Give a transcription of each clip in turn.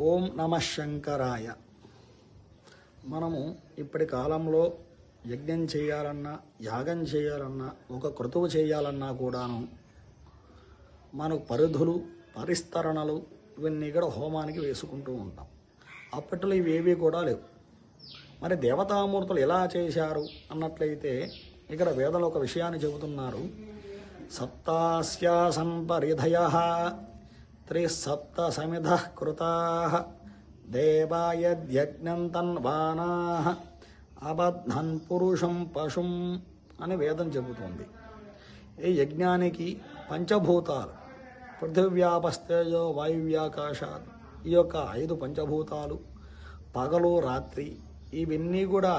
ఓం నమ శంకరాయ. మనము ఇప్పటి కాలంలో యజ్ఞం చేయాలన్నా, యాగం చేయాలన్నా, ఒక క్రతువు చేయాలన్నా కూడాను మనకు పరిధులు, పరిస్తరణలు ఇవన్నీ కూడా హోమానికి వేసుకుంటూ ఉంటాం. అప్పట్లో ఇవేవి కూడా లేవు. మరి దేవతామూర్తులు ఎలా చేశారు అన్నట్లయితే ఇక్కడ వేదంలో ఒక విషయాన్ని చెబుతున్నారు. సప్తాస్యాసన్ పరిధయః త్రిసప్త సమిధః కృతాః దేవాయజ్ఞం తన్వానాః అబధ్నన్ పురుషం పశుం అని వేదం చెబుతుంది. ఈ యజ్ఞానికి పంచభూతాలు పృథివ్యాపస్తేజో వాయువ్యాకాశాలు, ఈ యొక్క 5 పంచభూతాలు, పగలు రాత్రి, ఇవన్నీ కూడా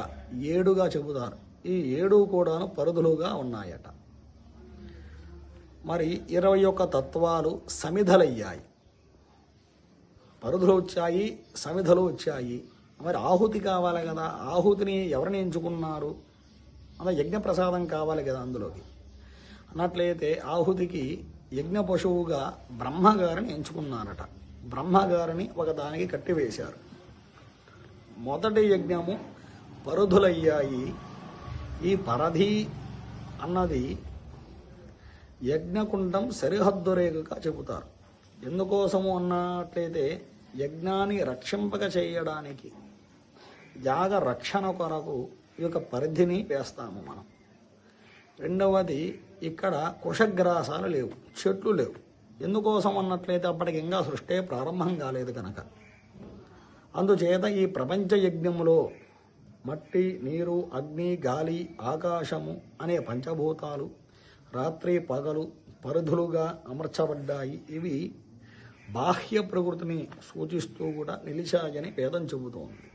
7గా చెబుతారు. ఈ 7 కూడాను పరిధులుగా ఉన్నాయట. మరి 21 తత్వాలు సమిధలయ్యాయి. పరిధులు వచ్చాయి, సమిధలు వచ్చాయి. మరి ఆహుతి కావాలి కదా, ఆహుతిని ఎవరిని ఎంచుకున్నారు? అలా యజ్ఞ ప్రసాదం కావాలి కదా అందులోకి. అన్నట్లయితే ఆహుతికి యజ్ఞ పశువుగా బ్రహ్మగారిని ఎంచుకున్నారట. బ్రహ్మగారిని ఒకదానికి కట్టివేశారు. మొదటి యజ్ఞము పరిధులయ్యాయి. ఈ పరధి అన్నది యజ్ఞకుండం సరిహద్దు రేఖగా చెబుతారు. ఎందుకోసము అన్నట్లయితే యజ్ఞాన్ని రక్షింపక చేయడానికి, యాగ రక్షణ కొరకు ఈ యొక్క పరిధిని వేస్తాము మనం. రెండవది, ఇక్కడ కుశగ్రాసాలు లేవు, చెట్లు లేవు. ఎందుకోసం అన్నట్లయితే అప్పటికి ఇంకా సృష్టి ప్రారంభం కాలేదు కనుక. అందుచేత ఈ ప్రపంచ యజ్ఞంలో మట్టి, నీరు, అగ్ని, గాలి, ఆకాశము అనే పంచభూతాలు రాత్రి పగలు పరిధులుగా అమర్చబడ్డాయి. ఇవి బాహ్య ప్రకృతిని సూచిస్తూ కూడా నిలిచాయని వేదం చెబుతోంది.